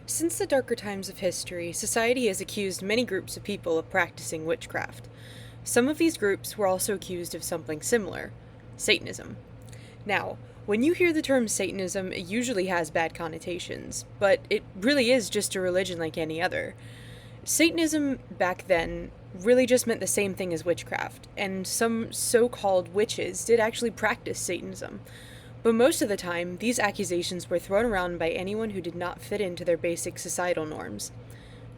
Since the darker times of history, society has accused many groups of people of practicing witchcraft. Some of these groups were also accused of something similar: Satanism. Now, when you hear the term Satanism, it usually has bad connotations, but it really is just a religion like any other. Satanism back then really just meant the same thing as witchcraft, and some so called witches did actually practice Satanism. But most of the time, these accusations were thrown around by anyone who did not fit into their basic societal norms.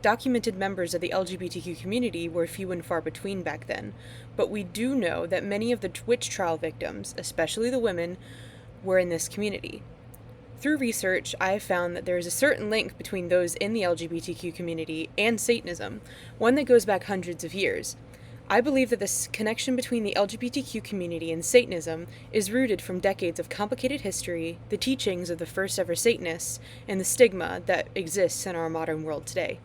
Documented members of the LGBTQ community were few and far between back then, but we do know that many of the witch trial victims, especially the women, were in this community. Through research, I have found that there is a certain link between those in the LGBTQ community and Satanism, one that goes back hundreds of years. I believe that this connection between the LGBTQ community and Satanism is rooted from decades of complicated history, the teachings of the first ever Satanists, and the stigma that exists in our modern world today.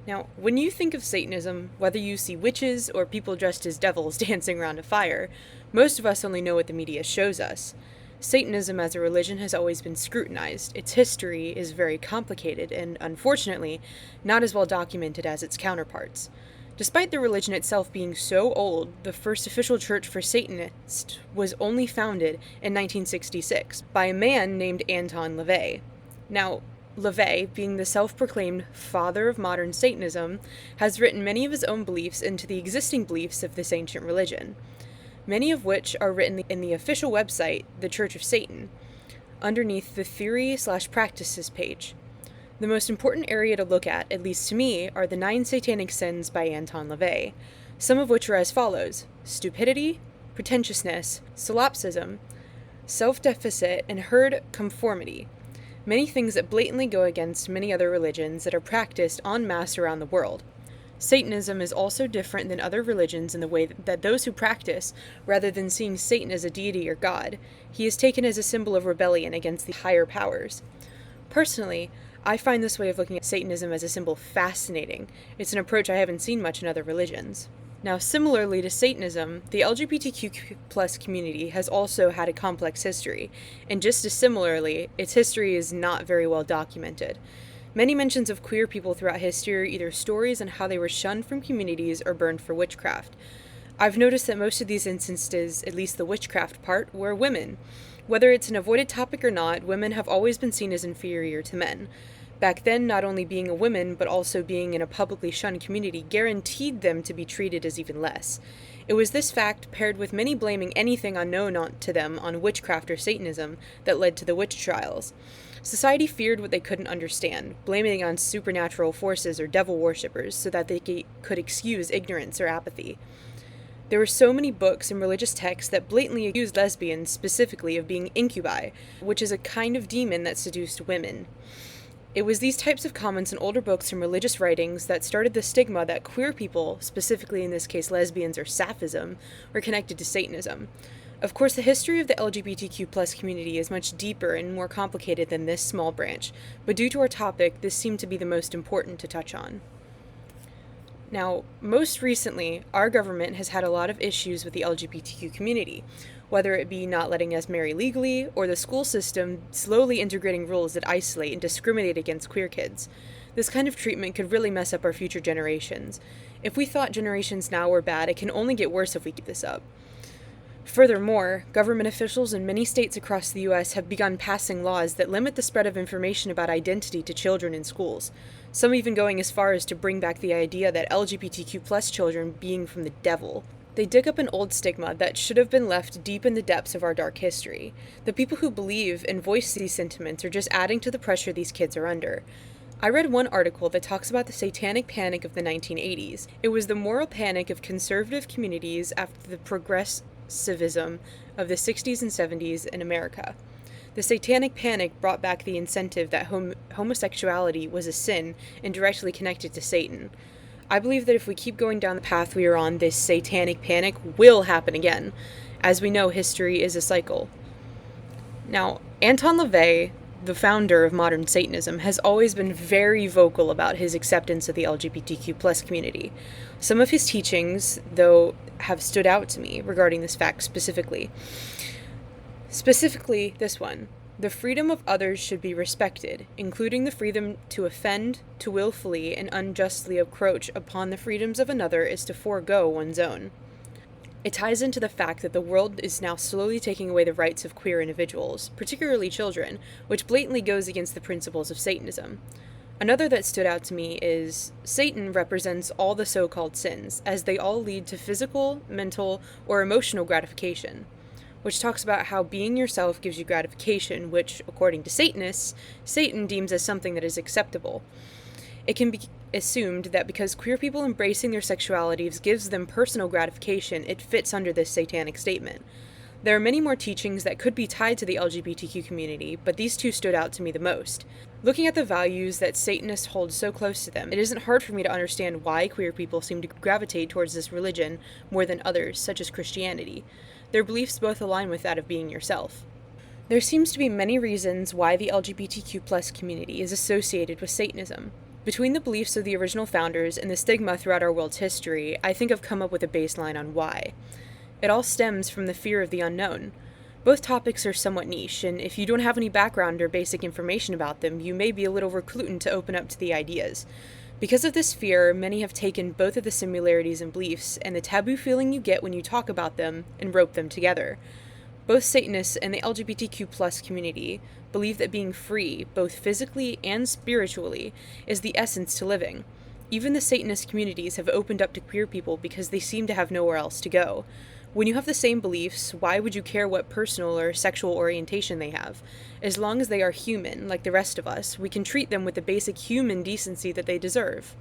Now, when you think of Satanism, whether you see witches or people dressed as devils dancing around a fire, most of us only know what the media shows us. Satanism as a religion has always been scrutinized. Its history is very complicated and, unfortunately, not as well documented as its counterparts. Despite the religion itself being so old, the first official church for Satanists was only founded in 1966 by a man named Anton LaVey. Now, LaVey, being the self-proclaimed father of modern Satanism, has written many of his own beliefs into the existing beliefs of this ancient religion, many of which are written in the official website, the Church of Satan, underneath the Theory/Practices page. The most important area to look at least to me, are the 9 satanic sins by Anton LaVey, some of which are as follows: stupidity, pretentiousness, solipsism, self-deficit, and herd conformity. Many things that blatantly go against many other religions that are practiced en masse around the world. Satanism is also different than other religions in the way that those who practice, rather than seeing Satan as a deity or god, he is taken as a symbol of rebellion against the higher powers. Personally, I find this way of looking at Satanism as a symbol fascinating. It's an approach I haven't seen much in other religions. Now, similarly to Satanism, the LGBTQ plus community has also had a complex history, and just as similarly, its history is not very well documented. Many mentions of queer people throughout history are either stories on how they were shunned from communities or burned for witchcraft. I've noticed that most of these instances, at least the witchcraft part, were women. Whether it's an avoided topic or not, women have always been seen as inferior to men. Back then, not only being a woman, but also being in a publicly shunned community guaranteed them to be treated as even less. It was this fact, paired with many blaming anything unknown to them on witchcraft or Satanism, that led to the witch trials. Society feared what they couldn't understand, blaming it on supernatural forces or devil worshippers so that they could excuse ignorance or apathy. There were so many books and religious texts that blatantly accused lesbians specifically of being incubi, which is a kind of demon that seduced women. It was these types of comments in older books and religious writings that started the stigma that queer people, specifically in this case lesbians or sapphism, were connected to Satanism. Of course, the history of the LGBTQ plus community is much deeper and more complicated than this small branch, but due to our topic, this seemed to be the most important to touch on. Now, most recently, our government has had a lot of issues with the LGBTQ community, whether it be not letting us marry legally, or the school system slowly integrating rules that isolate and discriminate against queer kids. This kind of treatment could really mess up our future generations. If we thought generations now were bad, it can only get worse if we keep this up. Furthermore, government officials in many states across the U.S. have begun passing laws that limit the spread of information about identity to children in schools, some even going as far as to bring back the idea that LGBTQ plus children being from the devil. They dig up an old stigma that should have been left deep in the depths of our dark history. The people who believe and voice these sentiments are just adding to the pressure these kids are under. I read one article that talks about the satanic panic of the 1980s. It was the moral panic of conservative communities after the progressivism of the 60s and 70s in America. The satanic panic brought back the incentive that homosexuality was a sin and directly connected to Satan. I believe that if we keep going down the path we are on, this satanic panic will happen again. As we know, history is a cycle. Now, Anton LaVey, the founder of modern Satanism, has always been very vocal about his acceptance of the LGBTQ plus community. Some of his teachings, though, have stood out to me regarding this fact specifically. Specifically, this one. The freedom of others should be respected, including the freedom to offend, to willfully and unjustly encroach upon the freedoms of another is to forego one's own. It ties into the fact that the world is now slowly taking away the rights of queer individuals, particularly children, which blatantly goes against the principles of Satanism. Another that stood out to me is Satan represents all the so-called sins, as they all lead to physical, mental, or emotional gratification, which talks about how being yourself gives you gratification, which, according to Satanists, Satan deems as something that is acceptable. It can be assumed that because queer people embracing their sexualities gives them personal gratification, it fits under this satanic statement. There are many more teachings that could be tied to the LGBTQ community, but these two stood out to me the most. Looking at the values that Satanists hold so close to them, it isn't hard for me to understand why queer people seem to gravitate towards this religion more than others, such as Christianity. Their beliefs both align with that of being yourself. There seems to be many reasons why the LGBTQ+ community is associated with Satanism. Between the beliefs of the original founders and the stigma throughout our world's history, I think I've come up with a baseline on why. It all stems from the fear of the unknown. Both topics are somewhat niche, and if you don't have any background or basic information about them, you may be a little reluctant to open up to the ideas. Because of this fear, many have taken both of the similarities and beliefs, and the taboo feeling you get when you talk about them, and rope them together. Both Satanists and the LGBTQ+ community believe that being free, both physically and spiritually, is the essence to living. Even the Satanist communities have opened up to queer people because they seem to have nowhere else to go. When you have the same beliefs, why would you care what personal or sexual orientation they have? As long as they are human, like the rest of us, we can treat them with the basic human decency that they deserve.